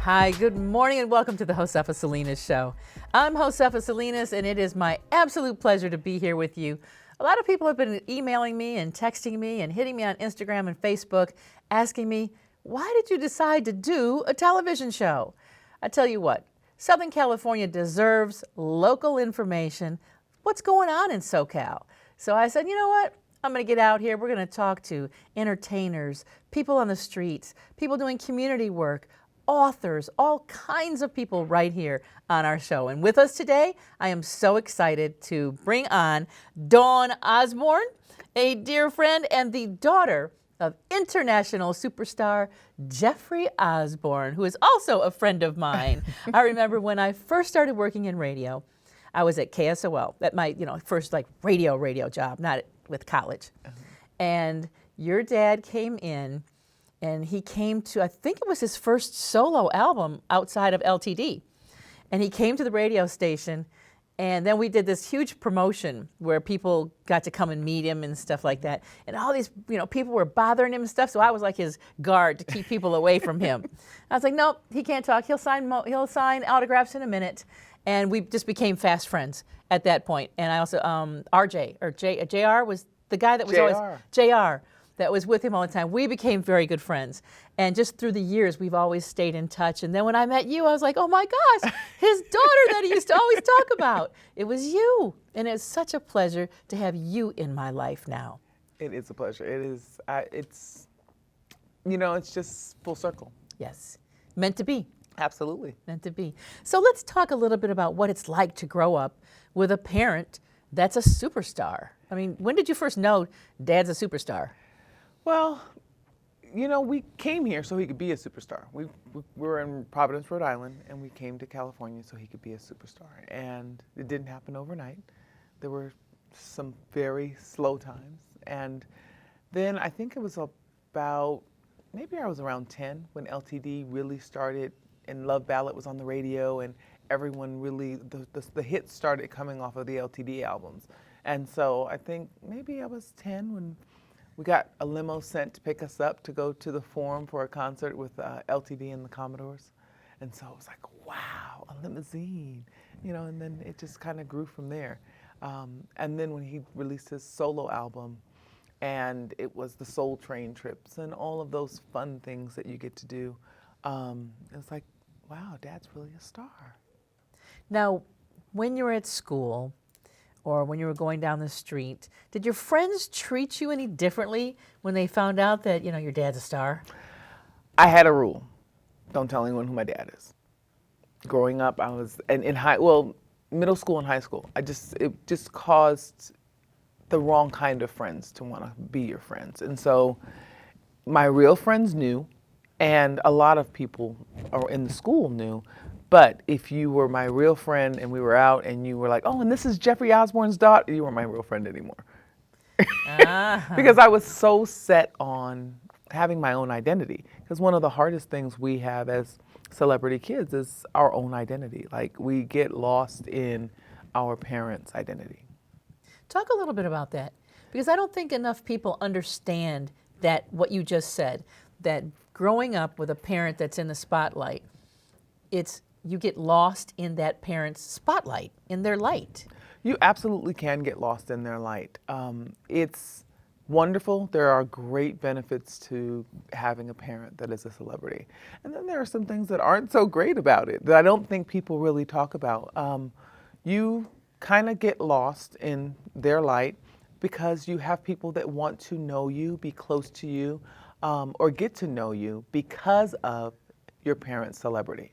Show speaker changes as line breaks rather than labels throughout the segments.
Hi, good morning and welcome to the Josefa Salinas Show. I'm Josefa Salinas and it is my absolute pleasure to be here with you. A lot of people have been emailing me and texting me and hitting me on Instagram and Facebook asking me, why did you decide to do a television show? I tell you what, Southern California deserves local information. What's going on in SoCal? So I said, you know what? I'm going to get out here. We're going to talk to entertainers, people on the streets, people doing community work, authors, all kinds of people right here on our show. And with us today, I am so excited to bring on Dawn Osborne, a dear friend and the daughter of international superstar Josefa Osborne, who is also a friend of mine. I remember when I first started working in radio, I was at KSOL, at my first radio job, not with college. And your dad came in and he came to, I think it was his first solo album outside of LTD. And he came to the radio station and then we did this huge promotion where people got to come and meet him and stuff like that. And all these, people were bothering him and stuff. So I was like his guard to keep people away from him. I was like, nope, he can't talk. He'll sign autographs in a minute. And we just became fast friends at that point. And I also, JR was the guy that was always, JR, that was with him all the time. We became very good friends. And just through the years, we've always stayed in touch. And then when I met you, I was like, oh my gosh, his daughter that he used to always talk about. It was you. And it's such a pleasure to have you in my life now.
It is a pleasure. It is, it's just full circle.
Yes, meant to be.
Absolutely.
Meant to be. So let's talk a little bit about what it's like to grow up with a parent that's a superstar. I mean, when did you first know Dad's a superstar?
Well, we came here so he could be a superstar. We were in Providence, Rhode Island, and we came to California so he could be a superstar. And it didn't happen overnight. There were some very slow times. And then I think it was about, maybe I was around 10 when LTD really started and Love Ballad was on the radio and everyone really, the hits started coming off of the LTD albums. And so I think maybe I was 10 when we got a limo sent to pick us up to go to the Forum for a concert with LTD and the Commodores. And so it was like, wow, a limousine, and then it just kind of grew from there. And then when he released his solo album, and it was the Soul Train trips and all of those fun things that you get to do, it was like, wow, Dad's really a star.
Now, when you were at school, or when you were going down the street, did your friends treat you any differently when they found out that, your dad's a star?
I had a rule. Don't tell anyone who my dad is. Growing up, I was in middle school and high school. It just caused the wrong kind of friends to want to be your friends. And so my real friends knew, and a lot of people in the school knew. But if you were my real friend and we were out and you were like, oh, and this is Josefa Osborne's daughter, you weren't my real friend anymore. Because I was so set on having my own identity. Because one of the hardest things we have as celebrity kids is our own identity. Like, we get lost in our parents' identity.
Talk a little bit about that. Because I don't think enough people understand that what you just said, that growing up with a parent that's in the spotlight, you get lost in that parent's spotlight, in their light.
You absolutely can get lost in their light. It's wonderful. There are great benefits to having a parent that is a celebrity. And then there are some things that aren't so great about it that I don't think people really talk about. You kind of get lost in their light because you have people that want to know you, be close to you, or get to know you because of your parent's celebrity.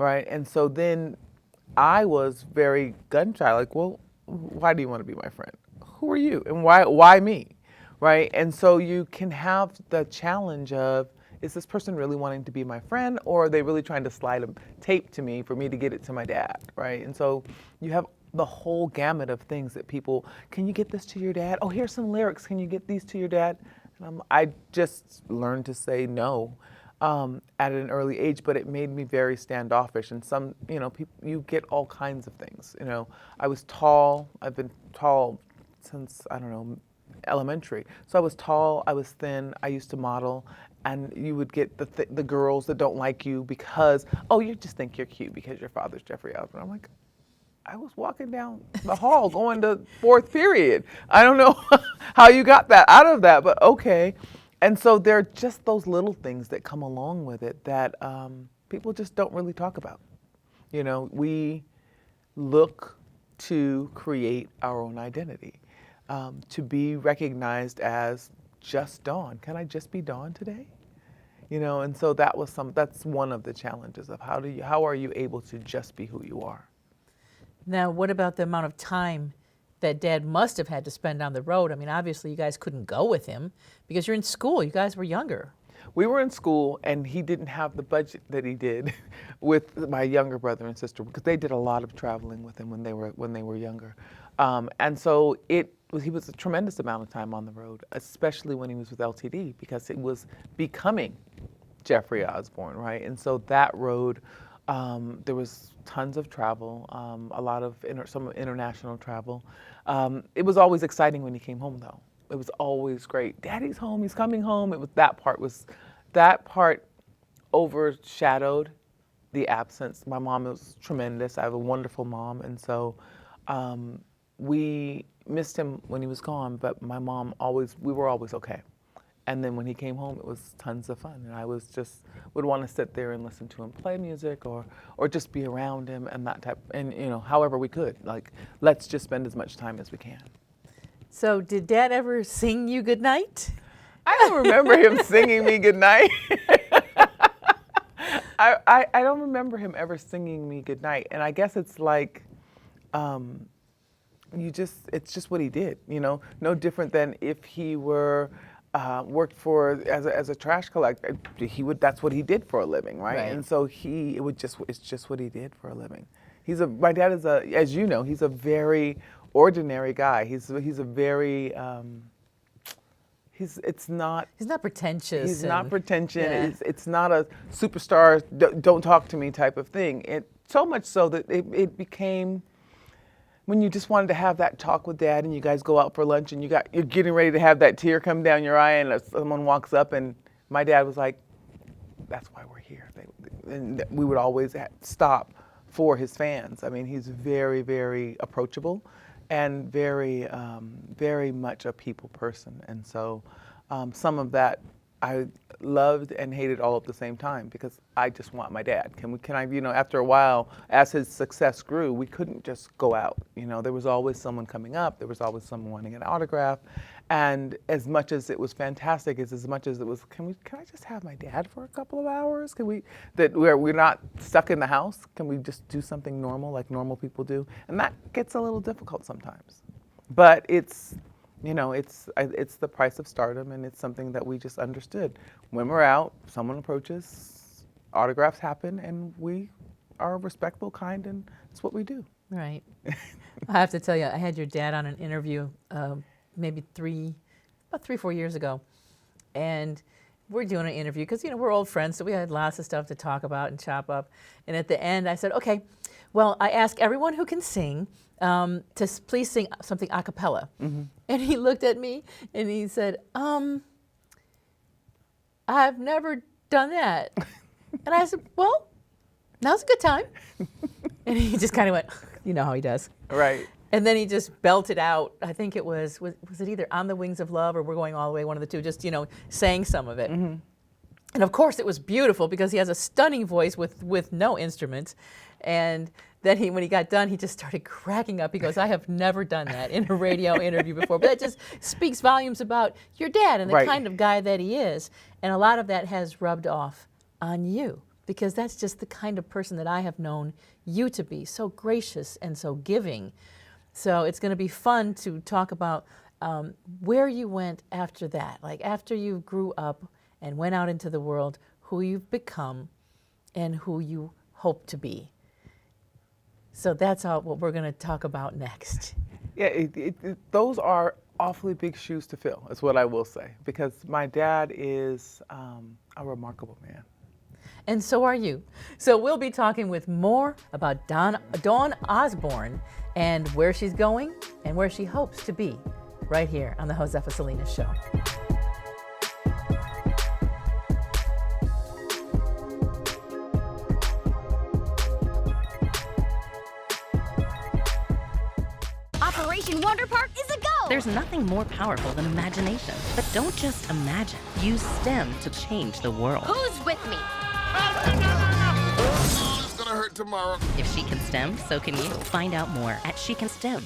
Right, and so then I was very gun-shy, like, well, why do you want to be my friend? Who are you, and why me, right? And so you can have the challenge of, is this person really wanting to be my friend, or are they really trying to slide a tape to me for me to get it to my dad, right? And so you have the whole gamut of things that people, can you get this to your dad? Oh, here's some lyrics, can you get these to your dad? And I just learned to say no. At an early age, but it made me very standoffish. And some, people, you get all kinds of things. I was tall. I've been tall since, elementary. So I was tall, I was thin, I used to model, and you would get the girls that don't like you because, oh, you just think you're cute because your father's Jeffrey Osborne. I'm like, I was walking down the hall going to fourth period. I don't know how you got that out of that, but okay. And so there are just those little things that come along with it that people just don't really talk about. You know, we look to create our own identity, to be recognized as just Dawn. Can I just be Dawn today? You know, and so that's one of the challenges of how are you able to just be who you are?
Now, what about the amount of time that Dad must have had to spend on the road? I mean, obviously you guys couldn't go with him because you're in school. You guys were younger.
We were in school, and he didn't have the budget that he did with my younger brother and sister because they did a lot of traveling with him when they were younger, and so he was a tremendous amount of time on the road, especially when he was with LTD because it was becoming Jeffrey Osborne, right? And so that road, there was tons of travel, a lot of some international travel. It was always exciting when he came home, though. It was always great. Daddy's home. He's coming home. That part overshadowed the absence. My mom was tremendous. I have a wonderful mom, and so we missed him when he was gone. But my mom we were always okay. And then when he came home, it was tons of fun, and I would want to sit there and listen to him play music or just be around him and that type. And you know, however we could, like, let's just spend as much time as we can.
So did Dad ever sing you goodnight?
I don't remember him singing me goodnight. I don't remember him ever singing me goodnight. And I guess it's like, it's just what he did, you know, no different than if he were worked as a trash collector. That's what he did for a living, right? And so it's just what he did for a living. My dad is as you know, he's a very ordinary guy. He's a very he's not pretentious. He's not pretentious. Yeah. It's not a superstar, don't talk to me type of thing. So much so that it became when you just wanted to have that talk with Dad and you guys go out for lunch and you're getting ready to have that tear come down your eye and someone walks up and my dad was like, that's why we're here. And we would always stop for his fans. I mean, he's very, very approachable and very, very much a people person. And so some of that I loved and hated all at the same time because I just want my dad. Can I, you know, after a while, as his success grew, we couldn't just go out. You know, there was always someone coming up. There was always someone wanting an autograph. And as much as it was fantastic, as much as it was, can I just have my dad for a couple of hours? We're not stuck in the house. Can we just do something normal like normal people do? And that gets a little difficult sometimes. But it's the price of stardom, and it's something that we just understood. When we're out, someone approaches, autographs happen, and we are respectful, kind, and it's what we do.
Right. I have to tell you, I had your dad on an interview maybe 3-4 years ago, and we're doing an interview because, you know, we're old friends, so we had lots of stuff to talk about and chop up. And at the end, I said, okay, well, I ask everyone who can sing to please sing something a cappella. Mm-hmm. And he looked at me and he said, I've never done that. And I said, well, now's a good time. And he just kind of went, you know how he does.
Right.
And then he just belted out, I think it was it either On the Wings of Love or We're Going All the Way, one of the two, just, you know, sang some of it. Mm-hmm. And of course it was beautiful because he has a stunning voice with no instruments. And then when he got done, he just started cracking up. He goes, I have never done that in a radio interview before. But that just speaks volumes about your dad and the kind of guy that he is. And a lot of that has rubbed off on you because that's just the kind of person that I have known you to be, so gracious and so giving. So it's going to be fun to talk about where you went after that, like after you grew up and went out into the world, who you've become and who you hope to be. So that's what we're going to talk about next.
Yeah, those are awfully big shoes to fill, is what I will say, because my dad is a remarkable man.
And so are you. So we'll be talking with more about Dawn Osborne and where she's going and where she hopes to be right here on the Josefa Salinas Show.
Operation Wonder Park is a go!
There's nothing more powerful than imagination. But don't just imagine. Use STEM to change the world.
Who's with me?
Oh, it's gonna hurt tomorrow.
If she can STEM, so can you. Find out more at She Can STEM.